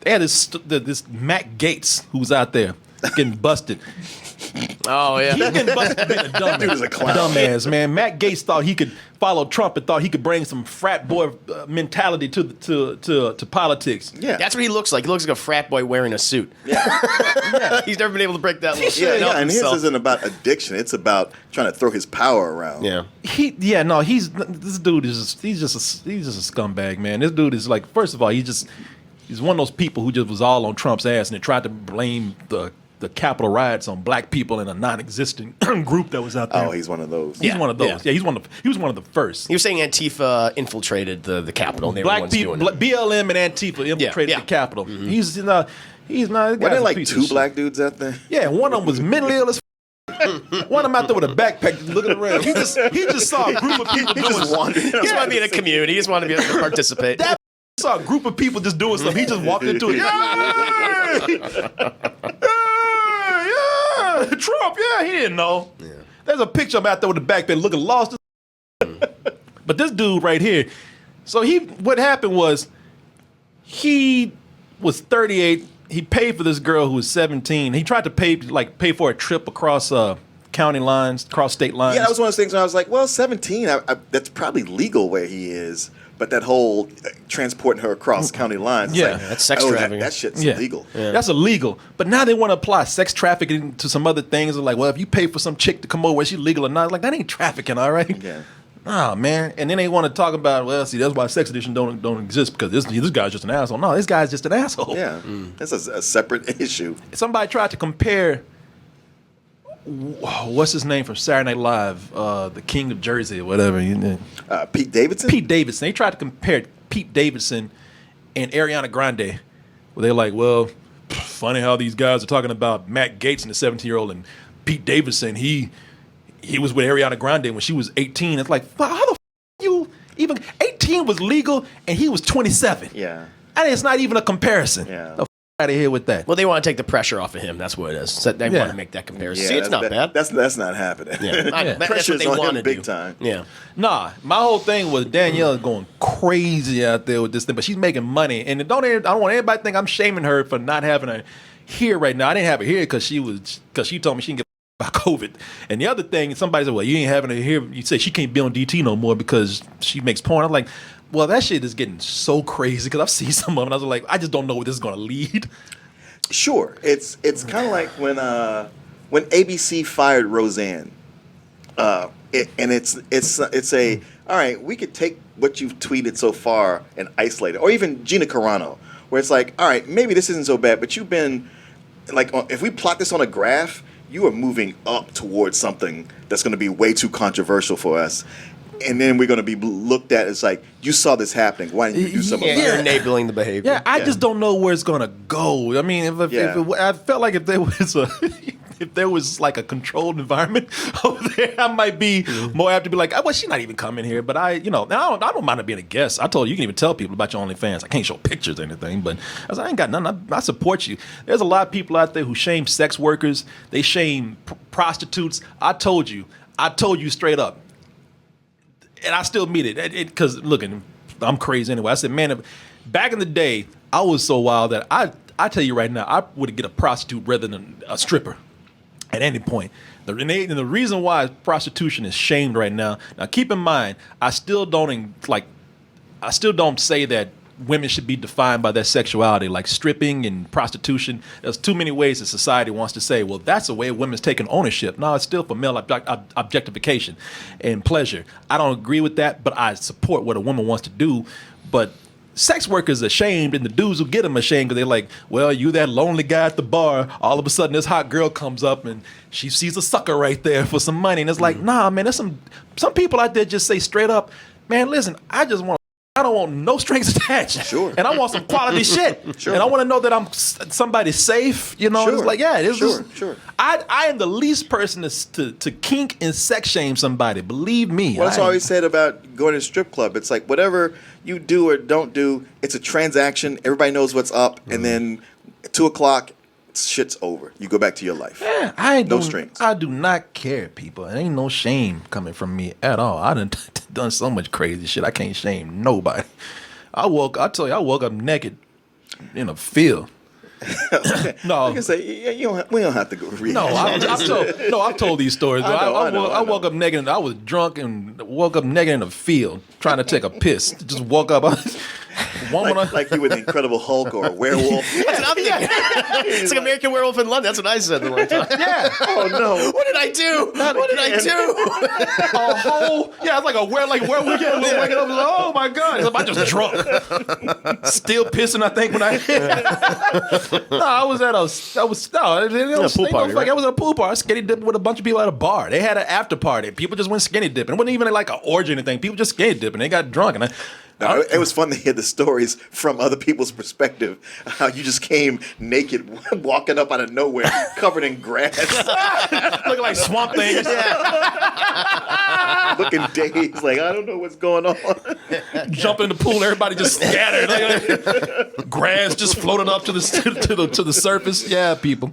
They had this Matt Gaetz who was out there getting busted. Oh yeah, He's getting busted for being a dumbass. Dude is a clown. Dumbass, man. Matt Gaetz thought he could follow Trump and thought he could bring some frat boy mentality to politics. Yeah. that's what he looks like. He looks like a frat boy wearing a suit. Yeah. He's never been able to break that look. Yeah, and his isn't about addiction. It's about trying to throw his power around. Yeah. This dude is he's just a scumbag, man. This dude is like, first of all, he's one of those people who just was all on Trump's ass and tried to blame the Capitol riots on black people in a non-existent group that was out there. Oh, he's one of those. He's one of those. Yeah, he was one of the first. He was saying Antifa infiltrated the Capitol. And Black people, BLM and Antifa infiltrated the Capitol. Mm-hmm. He's not. Were there like two black dudes out there? Yeah, one of them was mentally ill as. One of them out there with a backpack just looking around. He just saw a group of people doing. Just wandering. He just wanted to be in a community. He just wanted to be able to participate. That saw a group of people just doing something. He just walked into it. Yeah, Trump. Yeah, he didn't know. Yeah. There's a picture of him out there with a backpack looking lost. But this dude right here. So what happened was he was 38. He paid for this girl who was 17. He tried to pay for a trip across county lines, across state lines. Yeah, that was one of those things where I was like, well, 17, that's probably legal where he is. But that whole transporting her across county lines, yeah, like, that's sex trafficking. That shit's illegal. Yeah. That's illegal. But now they want to apply sex trafficking to some other things. They're like, well, if you pay for some chick to come over, is she legal or not? Like, that ain't trafficking, all right? Yeah. Oh, man. And then they want to talk about, well, see, that's why sex addiction don't exist, because this guy's just an asshole. No, this guy's just an asshole. Yeah. That's a separate issue. Somebody tried to compare, what's his name from Saturday Night Live, the King of Jersey or whatever. Pete Davidson? Pete Davidson. They tried to compare Pete Davidson and Ariana Grande, where they're like, well, funny how these guys are talking about Matt Gaetz and the 17-year-old, and Pete Davidson, he was with Ariana Grande when she was 18. It's like, how the you even 18 was legal and he was 27. Yeah. And it's not even a comparison. Yeah. The out of here with that. Well, they want to take the pressure off of him. That's what it is. So they want to make that comparison. Yeah, See, it's not bad. That's not happening. Yeah. That's Pressure's what they on want him to big do. time. Yeah. Nah, my whole thing was Danielle going crazy out there with this thing, but she's making money, and I don't want anybody to think I'm shaming her for not having her here right now. I didn't have her here because she told me she didn't get about COVID. And the other thing, somebody said, well, you ain't having her here. You say she can't be on DT no more because she makes porn. I'm like, well, that shit is getting so crazy because I've seen some of them. And I was like, I just don't know where this is going to lead. Sure, it's kind of like when ABC fired Roseanne, and it's a all right. We could take what you've tweeted so far and isolate it, or even Gina Carano, where it's like, all right, maybe this isn't so bad, but you've been like, if we plot this on a graph, you are moving up towards something that's going to be way too controversial for us. And then we're going to be looked at as like, you saw this happening. Why didn't you do something about You're it? enabling the behavior. Yeah, I just don't know where it's going to go. I mean, I felt like if there was like a controlled environment over there, I might be more apt to be like, well, she's not even coming here. But I don't mind her being a guest. I told you can even tell people about your OnlyFans. I can't show pictures or anything, but I ain't got nothing. I support you. There's a lot of people out there who shame sex workers. They shame prostitutes. I told you straight up. And I still mean it because, look, I'm crazy anyway. I said, man, back in the day, I was so wild that I tell you right now, I would get a prostitute rather than a stripper at any point. And the reason why prostitution is shamed right now, keep in mind, I still don't say that women should be defined by their sexuality, like stripping and prostitution. There's too many ways that society wants to say, well, that's a way women's taking ownership. No, it's still for male objectification and pleasure. I don't agree with that, but I support what a woman wants to do. But sex workers are shamed, and the dudes who get them are shamed because they're like, well, you that lonely guy at the bar, all of a sudden this hot girl comes up and she sees a sucker right there for some money. And it's like, nah, man, there's some people out there just say straight up, man, listen, I don't want no strings attached. Sure. And I want some quality shit. Sure. And I want to know that I'm somebody's safe. You know, Sure. it's like, yeah, it is. Sure. I am the least person to kink and sex shame somebody. Believe me. Well, that's what I always said about going to a strip club. It's like whatever you do or don't do, it's a transaction. Everybody knows what's up. And then at 2:00, shit's over. You go back to your life. Yeah, no strings. I do not care, people. There ain't no shame coming from me at all. I done so much crazy shit. I can't shame nobody. I woke up naked. in a field. No, Like I say, we don't have to go read. No, I've told these stories. I woke up naked. I was drunk and woke up naked in a field trying to take a piss. Just woke up. Like you were the Incredible Hulk or a werewolf. That's what I'm thinking. It's like American Werewolf in London. That's what I said the one time. Yeah. Oh no. What did I do? What did I do? A whole it's like a werewolf. Waking up, oh my god! I'm just drunk, still pissing. I think when I I was at a pool party. Right? I was at a pool party, skinny dipping with a bunch of people at a bar. They had an after party. People just went skinny dipping. It wasn't even like an orgy or anything. People just skinny dipping. They got drunk and it was fun to hear the stories from other people's perspective. How you just came naked, walking up out of nowhere, covered in grass, looking like swamp things. looking dazed, like I don't know what's going on. Jump in the pool, everybody just scattered. Grass just floated up to the surface. Yeah, people.